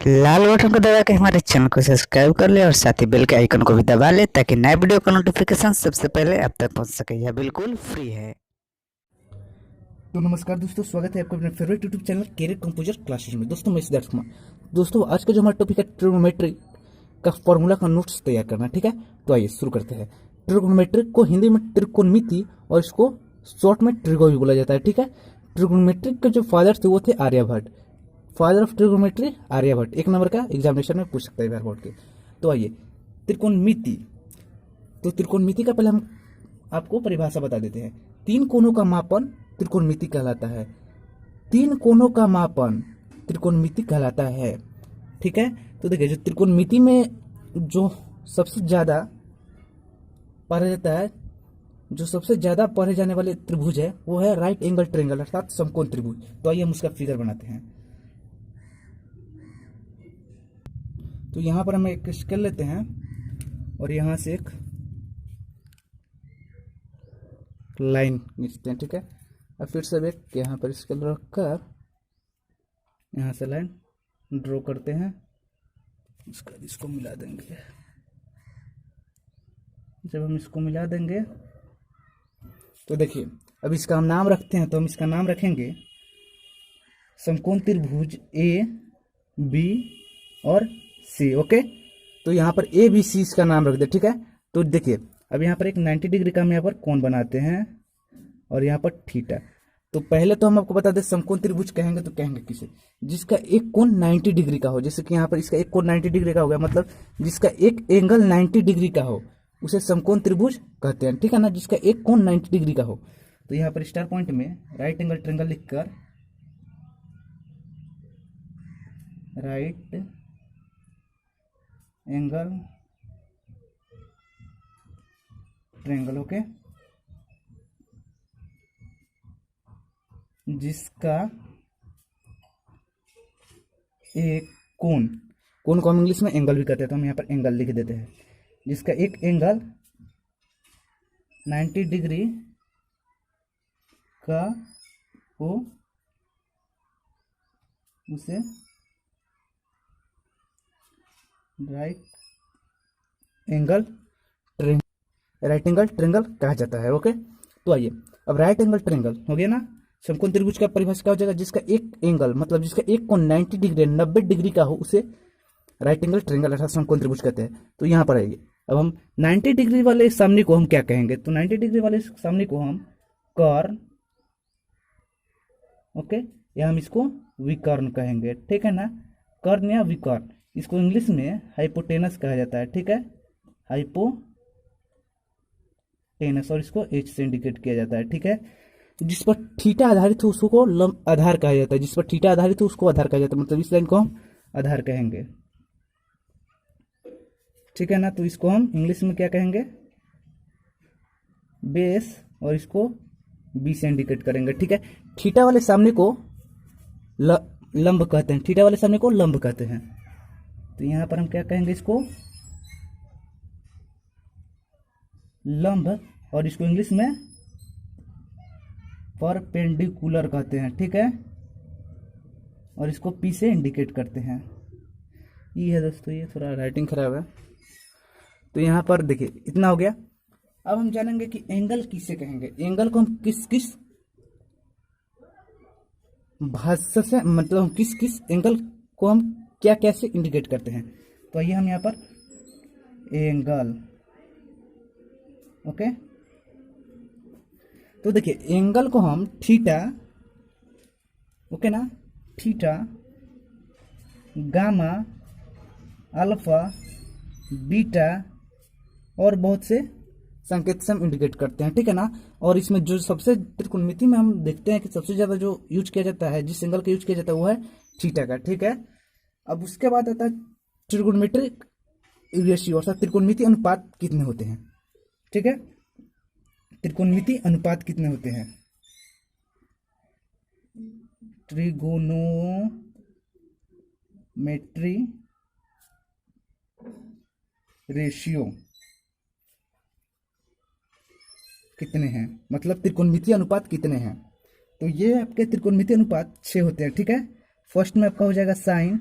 लाल button को दबा के हमारे चैनल को सब्सक्राइब कर ले और साथ ही बेल के आइकन को भी दबा ले ताकि नए वीडियो का नोटिफिकेशन सबसे पहले आप तक पहुंच सके। यह बिल्कुल फ्री है। तो नमस्कार दोस्तों, स्वागत है आपका अपने favourite YouTube channel career composer classes में। दोस्तों मैं सिद्धार्थ कुमार। दोस्तों आज का जो हमारा टॉपिक है ट्रिग्नोमेट्री का फॉर्मूला का नोट्स तैयार करना। ठीक है, तो आइए शुरू करते हैं। ट्रिग्नोमेट्री को हिंदी में त्रिकोणमिति और इसको शॉर्ट में ट्रिगो भी बोला जाता है। ठीक है, ट्रिग्नोमेट्री के जो फादर थे वो थे Aryabhatta. Father of trigonometry Aryabhatta. एक नंबर का एग्जामिनेशन में पूछ सकता है बिहार बोर्ड के। तो आइए त्रिकोणमिति। तो त्रिकोणमिति का पहले हम आपको परिभाषा बता देते हैं। तीन कोणों का मापन त्रिकोणमिति कहलाता है। तीन कोणों का मापन त्रिकोणमिति कहलाता है। ठीक है, तो देखिए जो त्रिकोणमिति में जो सबसे ज्यादा पढ़ा जाता है, जो सबसे ज्यादा पढ़े जाने वाले त्रिभुज है वो है राइट एंगल ट्रायंगल अर्थात समकोण त्रिभुज। तो आइए हम उसका फिगर बनाते हैं। तो यहां पर हम एक स्केल लेते हैं और यहां से एक लाइन खींचते हैं। ठीक है, अब फिर से एक यहाँ पर स्केल रखकर यहाँ से लाइन ड्रॉ करते हैं। उसके बाद इसको मिला देंगे। जब हम इसको मिला देंगे तो देखिए अब इसका हम नाम रखते हैं। तो हम इसका नाम रखेंगे समकोण त्रिभुज ए बी और सी। ओके, तो यहाँ पर ए बी सी इसका नाम रख दे। ठीक है, तो देखिए अब यहाँ पर एक 90 डिग्री का हम यहाँ पर कोण बनाते हैं और यहाँ पर थीटा। तो पहले तो हम आपको बता दें समकोण त्रिभुज कहेंगे तो कहेंगे किसे, जिसका एक कोण 90 डिग्री का हो। जैसे कि यहाँ पर इसका एक कोण 90 डिग्री का हो गया, मतलब जिसका एक एंगल 90 डिग्री का हो उसे समकोण त्रिभुज कहते हैं। ठीक है ना, जिसका एक कोण 90 डिग्री का हो। तो यहाँ पर स्टार पॉइंट में राइट एंगल ट्रायंगल लिखकर राइट एंगल ट्रायंगल। ओके, जिसका एक कोण, कोण को हम इंग्लिश में एंगल भी कहते हैं, तो हम यहाँ पर एंगल लिख देते हैं। जिसका एक एंगल 90 डिग्री का हो उसे राइट एंगल ट्रायंगल कहा जाता है। ओके, तो आइए अब राइट एंगल ट्रायंगल हो गया ना। समकोण त्रिभुज का परिभाषा क्या हो जाएगा, जिसका एक एंगल मतलब जिसका एक कोण 90 डिग्री 90 डिग्री का हो उसे राइट एंगल ट्रायंगल अर्थात समकोण त्रिभुज कहते हैं। तो यहाँ पर आइए अब हम 90 डिग्री वाले सामने को हम क्या कहेंगे, तो 90 डिग्री वाले सामने को हम कर्ण, ओके, या हम इसको विकर्ण कहेंगे। ठीक है ना, कर्ण या विकर्ण। इसको इंग्लिश में हाइपोटेनस कहा जाता है। ठीक है, हाइपोटेनस, और इसको एच से इंडिकेट किया जाता है। ठीक है, जिस पर थीटा आधारित हो उसको लंब आधार कहा जाता है। जिस पर थीटा आधारित हो उसको आधार कहा जाता है, मतलब इस लाइन को हम आधार कहेंगे। ठीक है ना, तो इसको हम इंग्लिश में क्या कहेंगे, बेस, और इसको बी से इंडिकेट करेंगे। ठीक है, थीटा वाले सामने को लंब कहते हैं। थीटा वाले सामने को लंब कहते हैं। तो यहां पर हम क्या कहेंगे, इसको लंब, और इसको इंग्लिश में परपेंडिकुलर कहते हैं। ठीक है, और इसको पी से इंडिकेट करते हैं। ये है दोस्तों, ये थोड़ा राइटिंग खराब है। तो यहाँ पर देखिए इतना हो गया। अब हम जानेंगे कि एंगल किसे कहेंगे। एंगल को हम किस किस भाषा से, मतलब हम किस किस एंगल को हम क्या कैसे इंडिकेट करते हैं। तो आइए हम यहाँ पर एंगल, ओके, तो देखिए एंगल को हम थीटा, ओके ना, थीटा, गामा, अल्फा, बीटा और बहुत से संकेत से हम इंडिकेट करते हैं। ठीक है ना, और इसमें जो सबसे त्रिकोणमिति में हम देखते हैं कि सबसे ज्यादा जो यूज किया जाता है, जिस एंगल का यूज किया जाता है वो है थीटा का। ठीक है, अब उसके बाद आता है ट्रिगोनोमेट्रिक रेशियो अर्थात त्रिकोणमिति अनुपात कितने होते हैं। ठीक है, त्रिकोणमिति अनुपात कितने होते हैं, ट्रिगोनोमेट्री रेशियो कितने हैं, मतलब त्रिकोणमिति अनुपात कितने हैं। तो ये आपके त्रिकोणमिति अनुपात 6 होते हैं। ठीक है, फर्स्ट में आपका हो जाएगा साइन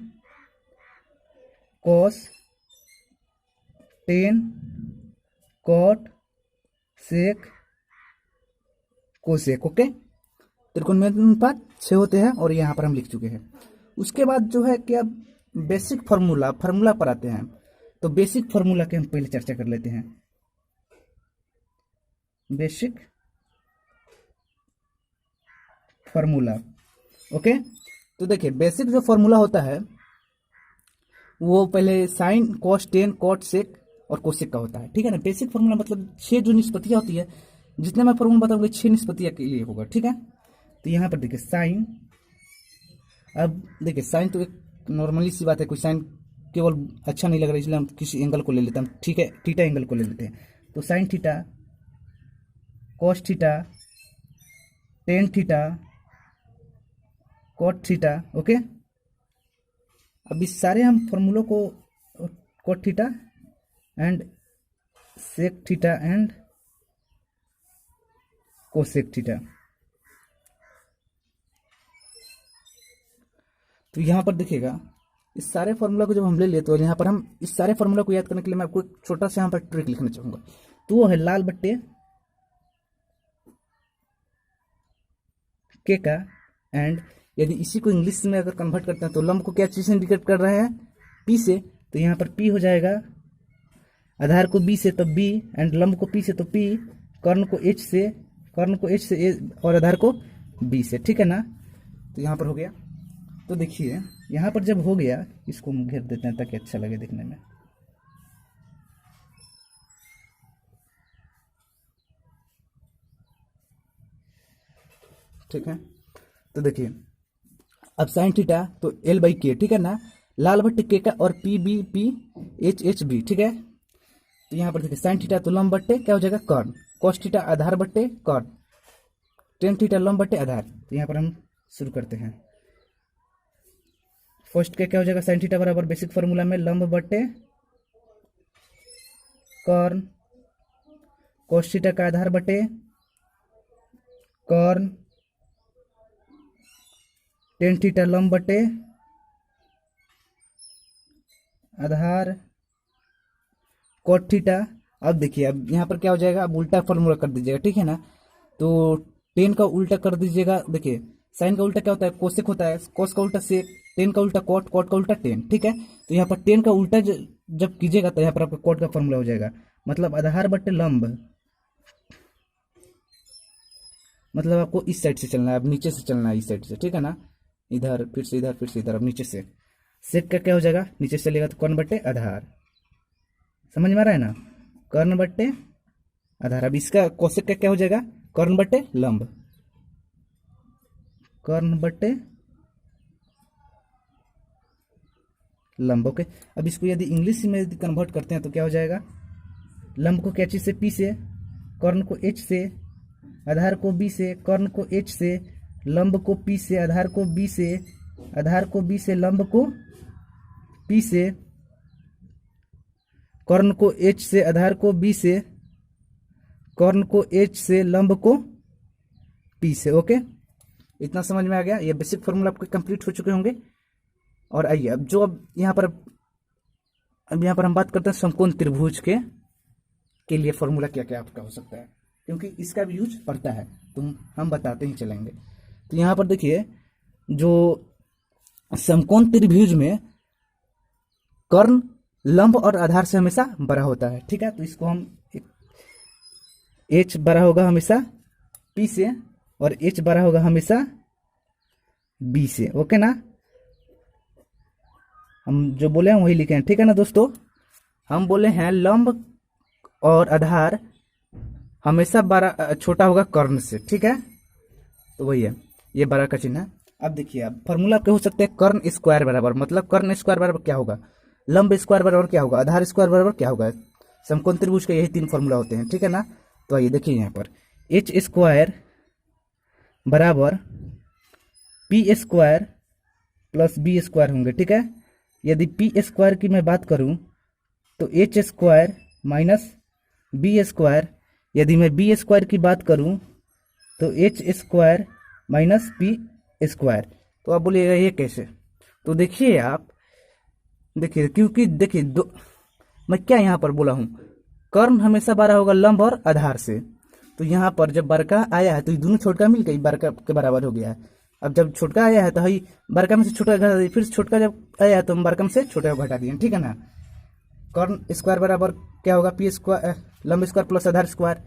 कॉस, टेन, कॉट, सेक, कोसेक। ओके, त्रिकोणमिति अनुपात 6 होते हैं और यहाँ पर हम लिख चुके हैं। उसके बाद जो है कि अब बेसिक फार्मूला पर आते हैं। तो बेसिक फार्मूला की हम पहले चर्चा कर लेते हैं। Basic formula. ओके, तो देखिए बेसिक जो फार्मूला होता है वो पहले साइन, कॉस, टेन, कॉट, सेक और कोसेक का होता है। ठीक है ना। बेसिक फार्मूला मतलब 6 जो निष्पत्तियां होती है, जितने मैं फार्मूला बताऊंगा 6 निष्पत्तियां के लिए होगा। ठीक है, तो यहाँ पर देखिए साइन। अब देखिए साइन तो एक नॉर्मली सी बात है, कोई साइन केवल अच्छा नहीं लग रहा है इसलिए हम किसी एंगल को ले लेते हैं। ठीक है, थीटा एंगल को ले लेते हैं। तो sine theta, cos theta, tan theta, cot theta. Okay, अब इस सारे हम फॉर्मूलों को cot theta and sec theta and cosec theta, तो यहाँ पर देखिएगा इस सारे फॉर्मूला को जब हम ले लेते हैं, यहाँ पर हम इस सारे फॉर्मूला को याद करने के लिए मैं आपको एक छोटा सा यहाँ पर ट्रिक लिखना चाहूंगा। तो वो है लाल बट्टे के का एंड यदि इसी को इंग्लिश में अगर कन्वर्ट करते हैं तो लंब को क्या चीज से इंडिकेट कर रहे हैं, पी से। तो यहाँ पर पी हो जाएगा, आधार को बी से तो बी एंड लंब को पी से तो पी, कर्ण को एच से, और आधार को बी से। ठीक है ना। तो यहाँ पर हो गया। तो देखिए यहाँ पर जब हो गया, इसको हम घेर देते हैं ताकि अच्छा लगे दिखने में। ठीक है, तो देखिए अब साइन थीटा तो एल बाई के। ठीक है ना, लाल बट्टे के का और P B P H H B. ठीक है, तो यहाँ पर देखिए साइन थीटा तो लंब बट्टे क्या हो जाएगा कर्ण, कॉस थीटा आधार बट्टे कर्ण, टेन थीटा लंब बट्टे आधार। तो यहाँ पर हम शुरू करते हैं। फर्स्ट का क्या हो जाएगा, साइन थीटा बराबर बेसिक फॉर्मूला में लंब बट्टे कर्ण, कॉस थीटा का आधार बट्टे कर्ण, टेन थीटा लंब बटे आधार कॉट थीटा। अब देखिए अब यहाँ पर क्या हो जाएगा, अब उल्टा फॉर्मूला कर दीजिएगा। ठीक है ना, तो टेन का उल्टा कर दीजिएगा। देखिए साइन का उल्टा क्या होता है, कोसेक होता है, कोस का उल्टा सेक, टेन का उल्टा कॉट, कॉट का उल्टा टेन। ठीक है, तो यहाँ पर टेन का उल्टा जब कीजिएगा तो यहाँ पर आपका कॉट का फॉर्मूला हो जाएगा, मतलब आधार बटे लंब, मतलब आपको इस साइड से चलना है, अब नीचे से चलना है इस साइड से। ठीक है ना, इधर फिर से इधर फिर से इधर, अब नीचे से। सेक का क्या हो जाएगा, नीचे से चलेगा तो कर्ण बट्टे आधार, समझ में आ रहा है ना, कर्ण बट्टे आधार। अब इसका कोसेक का क्या हो जाएगा, कर्ण बट्टे लंब, कर्ण बट्टे लंब। ओके, अब इसको यदि इंग्लिश में यदि कन्वर्ट करते हैं तो क्या हो जाएगा, लंब को क्या चीज से, पी से, कर्ण को एच से, आधार को बी से, कर्ण को एच से, लंब को पी से, आधार को बी से, आधार को बी से, लंब को पी से, कर्ण को एच से, आधार को बी से, कर्ण को एच से, लंब को पी से। ओके, इतना समझ में आ गया। ये बेसिक फॉर्मूला आपके कंप्लीट हो चुके होंगे। और आइए अब यहाँ पर हम बात करते हैं समकोण त्रिभुज के लिए फॉर्मूला क्या क्या आपका हो सकता है, क्योंकि इसका भी यूज पड़ता है तो हम बताते ही चलेंगे। तो यहाँ पर देखिए जो समकोण त्रिभुज में कर्ण लंब और आधार से हमेशा बड़ा होता है। ठीक है, तो इसको हम एच बड़ा होगा हमेशा पी से और एच बड़ा होगा हमेशा बी से। ओके ना, हम जो बोले हैं वही लिखे हैं। ठीक है ना दोस्तों, हम बोले हैं लंब और आधार हमेशा बड़ा छोटा होगा कर्ण से। ठीक है, तो वही है, ये बड़ा का चिन्ह है। अब देखिए अब फॉर्मूला क्या हो सकता है, कर्ण स्क्वायर बराबर, मतलब कर्ण स्क्वायर बराबर क्या होगा, लंब स्क्वायर बराबर क्या होगा, आधार स्क्वायर बराबर क्या होगा। समकोण त्रिभुज के यही 3 फॉर्मूला होते हैं। ठीक है ना, तो आइए देखिए यहाँ पर एच स्क्वायर बराबर P square plus B square होंगे। ठीक है, यदि पी स्क्वायर की मैं बात करूं तो H square minus B square, यदि मैं बी स्क्वायर की बात करूं तो H square minus P square. तो आप बोलिएगा ये कैसे, तो देखिए आप देखिए क्योंकि देखिए दो, मैं क्या यहाँ पर बोला हूँ, कर्ण हमेशा बड़ा होगा लंब और आधार से। तो यहाँ पर जब बड़का आया है तो ये दोनों छोटका मिल गई बड़का के बराबर हो गया है। अब जब छोटका आया है तो हई बड़का में से छोटा घटा दिए, फिर छोटका जब आया है तो हम बड़का में से छोटा घटा दिए, ठीक है ना। कर्ण स्क्वायर बराबर क्या होगा, पी स्क्वायर लंब स्क्वायर प्लस आधार स्क्वायर।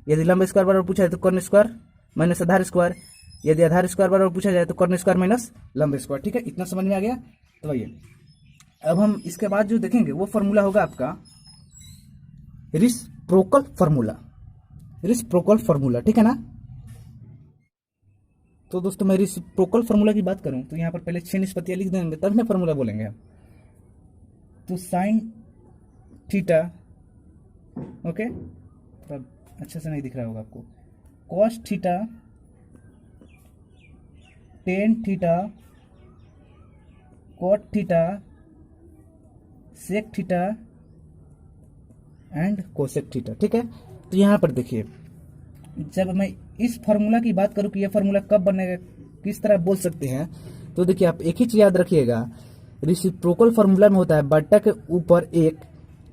यदि लंब स्क्वायर बराबर पूछा जाए तो कर्ण स्क्वायर माइनस आधार स्क्वायर। यदि आधार स्क्वायर बराबर पूछा जाए तो कर्ण स्क्वायर माइनस लंब स्क्वायर, ठीक है। इतना समझ में आ गया। तो आइए अब हम इसके बाद जो देखेंगे वो फॉर्मूला होगा आपका रिसिप्रोकल फार्मूला, रिसिप्रोकल फार्मूला, ठीक है ना। तो दोस्तों मैं रिसिप्रोकल फार्मूला की बात करूं तो यहाँ पर पहले 6 निष्पत्तियां लिख देंगे तब ना फार्मूला बोलेंगे हम। तो साइन थीटा, ओके, तब अच्छे से नहीं दिख रहा होगा आपको, cos theta, tan theta, cot theta, sec theta and cosec theta, ठीक है। तो यहाँ पर देखिए जब मैं इस फार्मूला की बात करूं कि यह फार्मूला कब बनेगा, किस तरह बोल सकते हैं, तो देखिए आप एक ही चीज याद रखिएगा, रिसिप्रोकल फार्मूला में होता है बट्टा के ऊपर एक,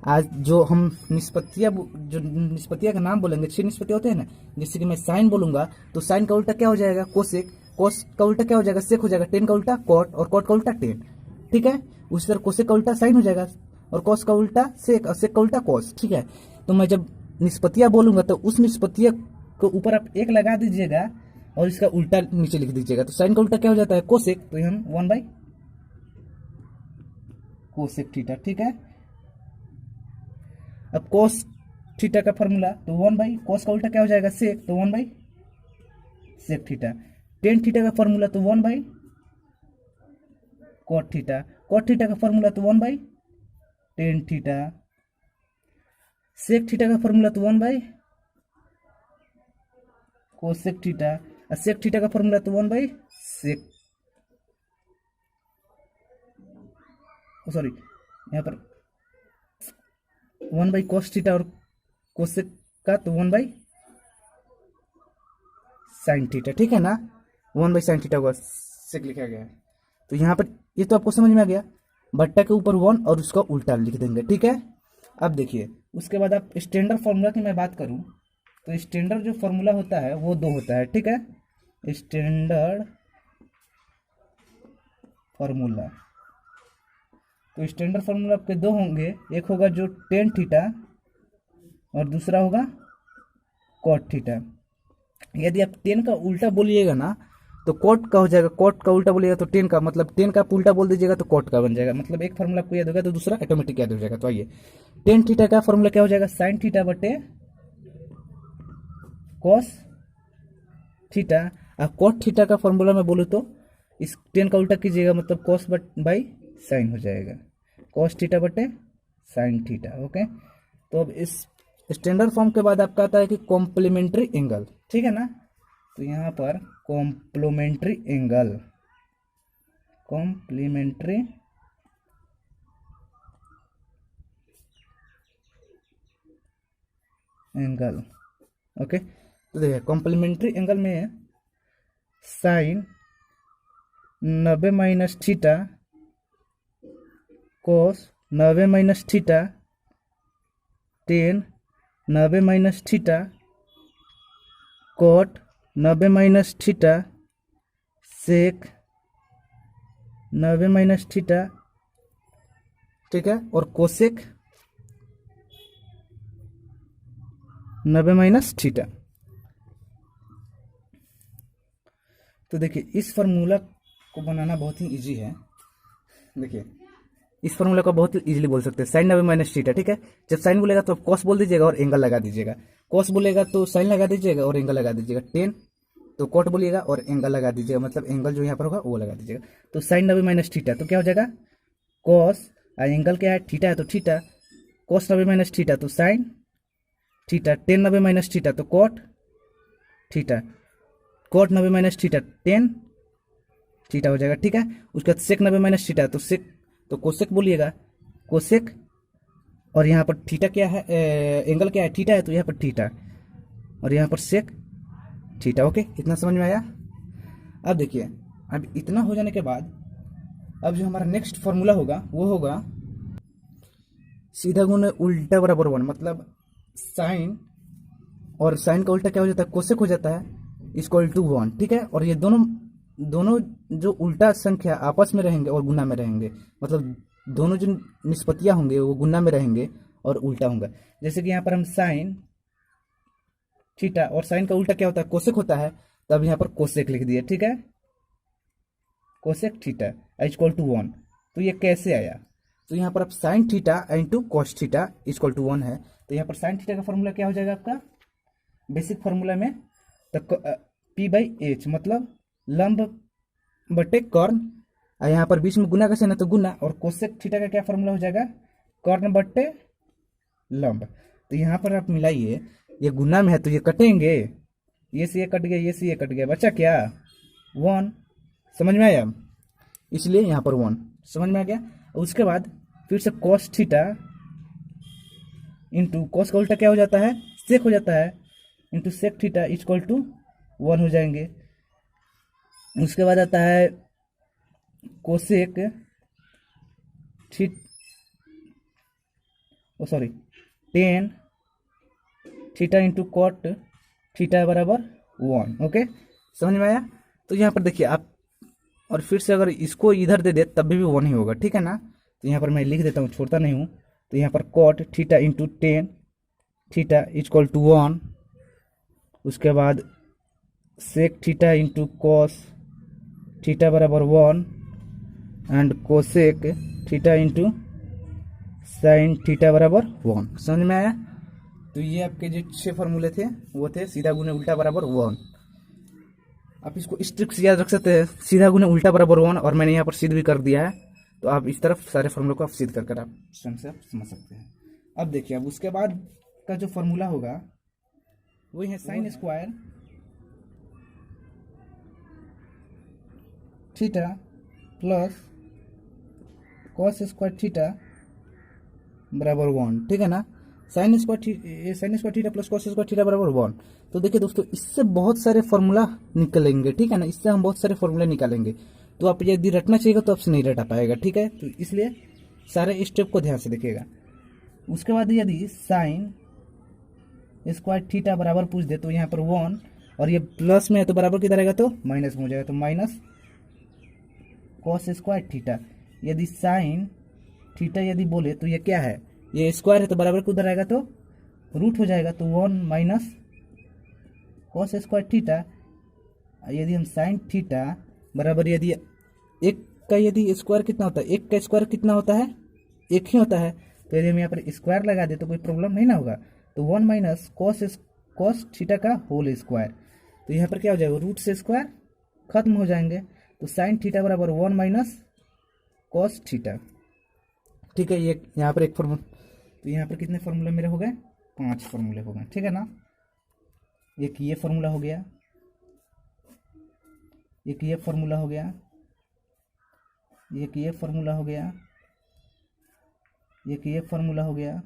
आज जो हम निष्पत्तियां का नाम बोलेंगे 6 निष्पत्तियां होते हैं ना, जैसे कि मैं साइन बोलूंगा तो साइन का उल्टा क्या हो जाएगा कोसेक, कोस का उल्टा क्या हो जाएगा सेक हो जाएगा, टेन का उल्टा कॉट और कॉट का उल्टा टेन, ठीक है। उसी तरह कोसेक का उल्टा साइन हो जाएगा और कॉस का उल्टा सेक और सेक का उल्टा कॉस, ठीक है। तो मैं जब निष्पत्तियां बोलूंगा तो उस निष्पत्तियां को ऊपर आप एक लगा दीजिएगा और इसका उल्टा नीचे लिख दीजिएगा। तो साइन का उल्टा क्या हो जाता है कोसेक, तो हम 1 बाई कोसेक थीटा, ठीक है। अब कोस थीटा का फॉर्मूला तो 1 बाई कोस का उल्टा क्या हो जाएगा सेक, तो 1 by sec theta. Tan theta का फॉर्मूला तो 1 by cot theta, cot theta का फॉर्मूला तो 1 by tan theta, sec theta का फॉर्मूला तो 1 बाई कोसेक थीटा, और सेक थीटा का फॉर्मूला तो 1 बाई सेक, सॉरी यहाँ पर 1 बाई कोस थीटा और कोसेक का तो 1 बाई साइन थीटा, ठीक है ना। 1 बाई साइन थीटा को सेक लिखा गया है। तो यहाँ पर ये तो आपको समझ में आ गया, बट्टा के ऊपर 1 और उसका उल्टा लिख देंगे, ठीक है। अब देखिए उसके बाद आप स्टैंडर्ड फार्मूला की मैं बात करूं तो स्टैंडर्ड जो फार्मूला होता है वो 2 होता है, ठीक है। स्टैंडर्ड फार्मूला, तो स्टैंडर्ड फार्मूला आपके 2 होंगे, एक होगा जो टेन थीटा और दूसरा होगा कॉट थीटा। यदि आप 10 का उल्टा बोलिएगा ना तो कॉट का हो जाएगा, कॉट का उल्टा बोलिएगा तो 10 का, मतलब 10 का आप उल्टा बोल दीजिएगा तो कॉट का बन जाएगा, मतलब एक फार्मूला आपको याद होगा तो दूसरा ऑटोमेटिक याद हो जाएगा। तो आइए टेन थीटा का फार्मूला क्या हो जाएगा, साइन थीटा बटे कॉस थीटा। और कॉट थीटा का फॉर्मूला में बोलूँ तो इस 10 का उल्टा कीजिएगा, मतलब कॉस बाई साइन हो जाएगा, कॉस थीटा बटे साइन थीटा, ओके। तो अब इस स्टैंडर्ड फॉर्म के बाद आपका आता है कि कॉम्प्लीमेंट्री एंगल, ठीक है ना। तो यहाँ पर complementary angle, complementary angle, okay. तो देखिए कॉम्प्लीमेंट्री एंगल में sine 90 minus theta, cos 90 minus theta, tan 90 minus theta, cot 90 minus theta, sec 90 minus theta, ठीक है, और कोसेक 90 माइनस थीटा। तो देखिए इस फार्मूला को बनाना बहुत ही इजी है। देखिए इस फार्मूला को बहुत ही इजीली बोल सकते हैं, साइन 90 माइनस थीटा, ठीक है। जब साइन बोलेगा तो कॉस बोल दीजिएगा और एंगल लगा दीजिएगा, कॉस बोलेगा तो साइन लगा दीजिएगा और एंगल लगा दीजिएगा, टेन तो कॉट बोलिएगा और एंगल लगा दीजिएगा, मतलब एंगल जो यहाँ पर होगा वो लगा दीजिएगा। तो साइन 90 माइनस थीटा तो क्या हो जाएगा कॉस, और एंगल क्या है थीटा है तो थीटा, कॉस 90 माइनस थीटा तो sine theta, tan 90 minus theta तो cot theta, cot 90 minus theta tan theta हो जाएगा, ठीक है। उसके बाद सेक 90 माइनस थीटा तो सेक, तो कोसेक बोलिएगा कोसेक, और यहाँ पर थीटा क्या है, एंगल क्या है थीटा है तो यहाँ पर थीटा, और यहाँ पर सेक थीटा, ओके। इतना समझ में आया। अब देखिए अब इतना हो जाने के बाद अब जो हमारा नेक्स्ट फार्मूला होगा वो होगा सीधा गुना उल्टा बराबर 1, मतलब साइन और साइन का उल्टा क्या हो जाता है, कोसेक हो जाता है, इक्वल टू 1। ठीक है, और ये दोनों दोनों जो उल्टा संख्या आपस में रहेंगे और गुना में रहेंगे, मतलब दोनों जो निष्पत्तियां होंगे वो गुना में रहेंगे और उल्टा होंगे। जैसे कि यहाँ पर हम साइन थीटा, और साइन का उल्टा क्या होता है, कोसेक होता है, तब यहाँ पर कोसेक लिख दिए। ठीक है, कोसेक थीटा इक्वल टू 1। तो ये कैसे आया, तो यहाँ पर अब sine theta into cos theta equal to 1 है। तो यहाँ पर साइन थीटा का फॉर्मूला क्या हो जाएगा आपका, बेसिक फॉर्मूला में तो पी बाई एच, मतलब लंब बटे कर्ण, और यहाँ पर बीच में गुना का चिन्ह है तो गुना, और कोसेक थीटा का क्या फॉर्मूला हो जाएगा, कर्ण बटे लंब। तो यहाँ पर आप मिलाइए, ये गुना में है तो ये कटेंगे, ये से ये कट गया, ये से ये कट गया, बचा क्या 1। समझ में आया, इसलिए यहाँ पर 1 समझ में आ गया। और उसके बाद फिर से कॉस थीटा इंटू कॉस का उल्टा क्या हो जाता है, सेक हो जाता है, into sec theta equal to 1 हो जाएंगे। उसके बाद आता है cosec sorry tan theta into cot theta बराबर 1। ओके, समझ में आया। तो यहाँ पर देखिए आप, और फिर से अगर इसको इधर दे दे तब भी 1 ही होगा। ठीक है ना, तो यहाँ पर मैं लिख देता हूँ, छोड़ता नहीं हूँ। तो यहाँ पर cot theta into tan theta equal to 1। उसके बाद sec theta into cos theta बराबर 1 and cosec theta into sine theta बराबर 1। समझ में आया। तो ये आपके जो 6 फॉर्मूले थे वो थे सीधा गुने उल्टा बराबर 1। आप इसको इस ट्रिक से याद रख सकते हैं, सीधा गुने उल्टा बराबर 1, और मैंने यहाँ पर सिद्ध भी कर दिया है। तो आप इस तरफ सारे फॉर्मूले को आप सिद्ध कर आप स्वयं से आप समझ सकते हैं। अब देखिए, अब उसके बाद का जो फॉर्मूला होगा वही है sign square theta plus cos square theta बराबर 1। ठीक है ना, sign square theta plus cos square theta बराबर 1। तो देखिए दोस्तों, इससे बहुत सारे फॉर्मूला निकलेंगे। ठीक है ना, इससे हम बहुत सारे फॉर्मूला निकालेंगे। तो आप यदि रटना चाहिएगा तो आपसे नहीं रटा पाएगा। ठीक है, तो इसलिए सारे स्टेप को ध्यान से देखिएगा। उसके बाद यदि साइन स्क्वायर थीटा बराबर पूछ दे तो यहाँ पर 1, और ये प्लस में है तो बराबर किधर आएगा, तो माइनस में हो जाएगा, तो माइनस कॉस स्क्वायर थीटा। यदि साइन थीटा यदि बोले तो ये क्या है, ये स्क्वायर है तो बराबर को उधर आएगा तो रूट हो जाएगा, तो 1 माइनस कॉस स्क्वायर थीटा। यदि हम साइन थीटा बराबर, यदि एक का यदि स्क्वायर कितना होता है, एक का स्क्वायर कितना होता है, एक ही होता है। तो यदि हम यहाँ पर स्क्वायर लगा दे तो कोई प्रॉब्लम नहीं ना होगा। तो 1 माइनस कॉस थीटा का होल स्क्वायर। तो यहाँ पर क्या हो जाएगा, रूट से स्क्वायर खत्म हो जाएंगे। तो साइन थीटा बराबर 1 माइनस कॉस थीटा। ठीक है, ये यहाँ पर एक फॉर्मूला। तो यहाँ पर कितने फॉर्मूले मेरे हो गए, 5 फॉर्मूले हो गए। ठीक है ना, एक ये फॉर्मूला हो गया, एक ये फॉर्मूला हो गया, एक ये फॉर्मूला हो गया, एक ये फॉर्मूला हो गया,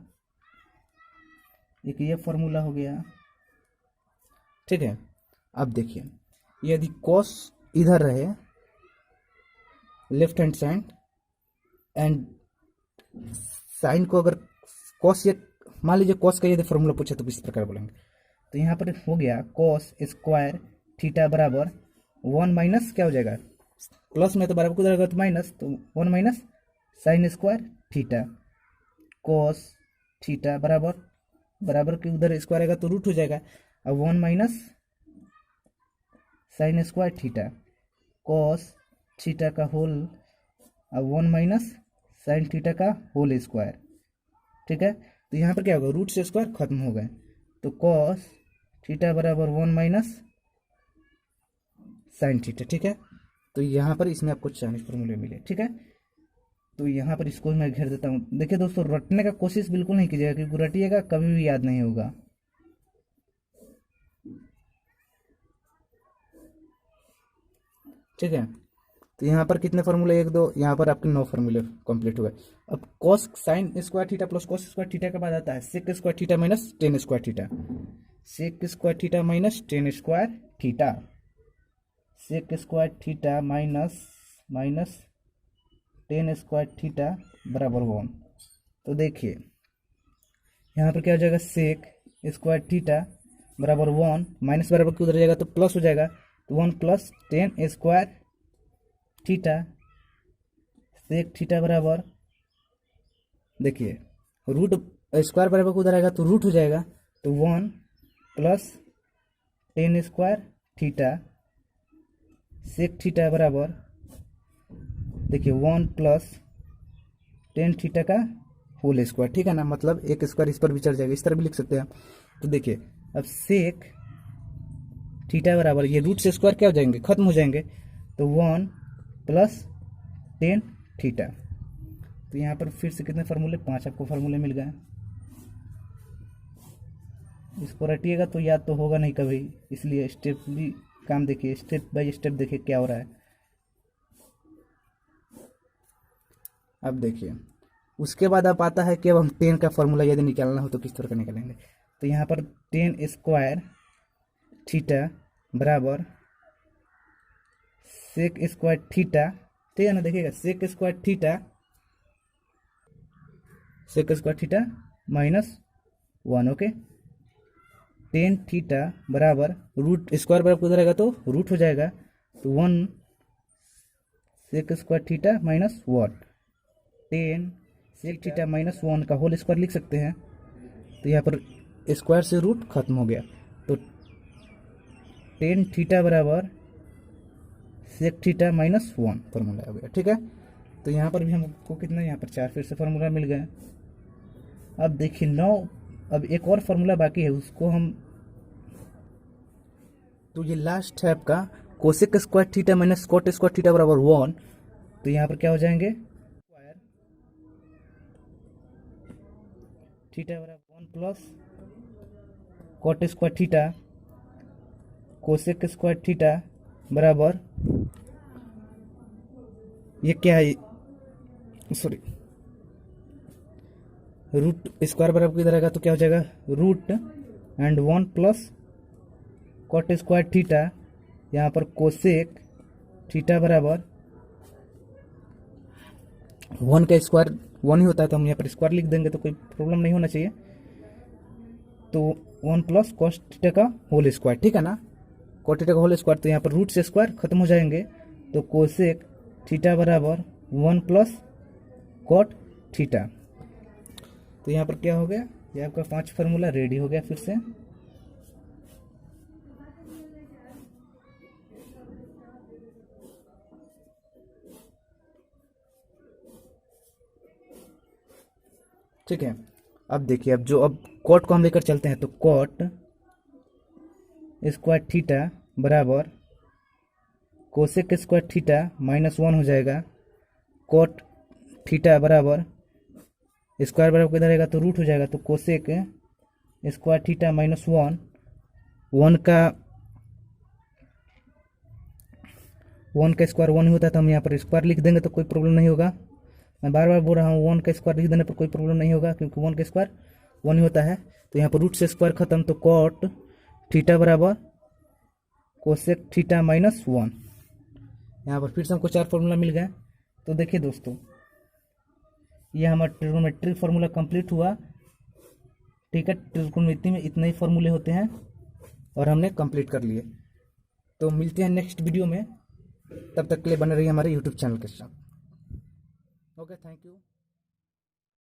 एक ये फॉर्मूला हो गया। ठीक है, अब देखिए, यदि कॉस इधर रहे left hand side and sine को अगर कॉस, ये मान लीजिए कॉस का यदि फॉर्मूला पूछे तो किस प्रकार बोलेंगे। तो यहाँ पर हो गया कॉस स्क्वायर थीटा बराबर 1 माइनस क्या हो जाएगा, प्लस में तो बराबर को जाएगा तो माइनस, तो 1 minus sign square theta cos theta बराबर के उधर स्क्वायर आएगा तो रूट हो जाएगा। अब 1 minus sign square theta cos theta का होल, अब 1 माइनस साइन थीटा का होल स्क्वायर। ठीक है, तो यहाँ पर क्या होगा, रूट से स्क्वायर खत्म हो गए, तो कॉस थीटा बराबर 1 माइनस साइन थीटा। ठीक है, तो यहाँ पर इसमें आपको 40 फॉर्मूले मिले। ठीक है, तो यहाँ पर इसको मैं घेर देता हूँ। देखिए दोस्तों, रटने का कोशिश बिल्कुल नहीं कीजिएगा, क्योंकि रटिएगा कभी भी याद नहीं होगा। ठीक है, तो यहाँ पर कितने फॉर्मूले, 1 2, यहाँ पर आपके 9 फॉर्मूले कंप्लीट हो गए। अब cos sine square theta plus cos square theta के बाद आता है sec square theta minus tan square theta. Sec square theta minus tan square theta, sec square theta minus tan square theta बराबर 1। तो देखिए यहाँ पर क्या हो जाएगा, सेक स्क्वायर थीटा बराबर 1, माइनस बराबर की उधर जाएगा तो प्लस हो जाएगा, तो 1 plus tan square theta sec theta बराबर, देखिए रूट स्क्वायर बराबर को उधर आएगा तो रूट हो जाएगा, तो 1 plus tan square theta sec theta बराबर, देखिए 1 प्लस टेन थीटा का होल स्क्वायर, ठीक है ना, मतलब एक स्क्वायर इस पर भी चढ़ जाएगा, इस तरह भी लिख सकते हैं आप। तो देखिए अब सेक थीटा बराबर, ये रूट से स्क्वायर क्या हो जाएंगे, खत्म हो जाएंगे, तो 1 प्लस टेन थीटा। तो यहाँ पर फिर से कितने फार्मूले, 5 आपको फार्मूले मिल गए। इसको रटिएगा तो याद तो होगा नहीं कभी, इसलिए स्टेप भी काम देखिए, स्टेप बाय स्टेप देखिए क्या हो रहा है। अब देखिए उसके बाद अब आता है कि अब हम टेन का फॉर्मूला यदि निकालना हो तो किस तरह का निकालेंगे। तो यहाँ पर टेन स्क्वायर थीटा बराबर सेक स्क्वायर थीटा, ठीक है ना, देखिएगा sec square theta minus 1, okay. Tan theta बराबर रूट स्क्वायर बराबर उधर आएगा तो रूट हो जाएगा, तो 1 sec square theta minus 1, tan sec theta minus 1 का होल स्क्वायर लिख सकते हैं। तो यहाँ पर स्क्वायर से रूट खत्म हो गया, तो टेन थीटा बराबर सेक थीटा माइनस 1 फॉर्मूला हो गया, ठीक है। तो यहाँ पर भी हमको कितना, यहाँ पर 4 फिर से फार्मूला मिल गए। अब देखिए 9, अब एक और फार्मूला बाकी है उसको हम, तो ये लास्ट है आपका cosec square theta minus cot square theta बराबर 1। तो यहाँ पर क्या हो जाएंगे, थीटा बराबर 1 plus cot square theta cosec square theta बराबर, ये क्या है, सॉरी रूट स्क्वायर बराबर किधर आएगा तो क्या हो जाएगा, root and 1 plus cot square theta, यहाँ पर कोसेक थीटा बराबर 1 का स्क्वायर 1 ही होता है, तो हम यहाँ पर स्क्वायर लिख देंगे तो कोई प्रॉब्लम नहीं होना चाहिए। तो 1 प्लस कॉस थीटा का होल स्क्वायर, ठीक है ना, कॉट थीटा का होल स्क्वायर, तो यहाँ पर रूट से स्क्वायर खत्म हो जाएंगे, तो कोसेक थीटा बराबर 1 प्लस कॉट थीटा। तो यहाँ पर क्या हो गया, ये आपका 5 फार्मूला रेडी हो गया फिर से। ठीक है, अब देखिए अब कॉट को हम लेकर चलते हैं, तो कॉट स्क्वायर थीटा बराबर कोसेक स्क्वायर थीटा माइनस 1 हो जाएगा, कॉट थीटा बराबर स्क्वायर बराबर किधर रहेगा तो रूट हो जाएगा, तो कोसेक स्क्वायर थीटा माइनस 1, 1 का स्क्वायर 1 ही होता है, तो हम यहाँ पर स्क्वायर लिख देंगे तो कोई प्रॉब्लम नहीं होगा। मैं बार बार बोल रहा हूँ 1 का स्क्वायर लिख देने पर कोई प्रॉब्लम नहीं होगा, क्योंकि 1 का स्क्वायर 1 ही होता है। तो यहाँ पर रूट से स्क्वायर खत्म, तो कॉट थीटा बराबर कोसेक थीटा माइनस 1। यहाँ पर फिर से हमको 4 फार्मूला मिल गए। तो देखिए दोस्तों, ये हमारा ट्रिग्नोमेट्रिक फार्मूला कंप्लीट हुआ, ठीक है। ट्रिग्नोमेट्री में इतने ही फार्मूले होते हैं और हमने कंप्लीट कर लिए। तो मिलते हैं नेक्स्ट वीडियो में, तब तक के लिए बने रहिए हमारे यूट्यूब चैनल के साथ। Okay, thank you.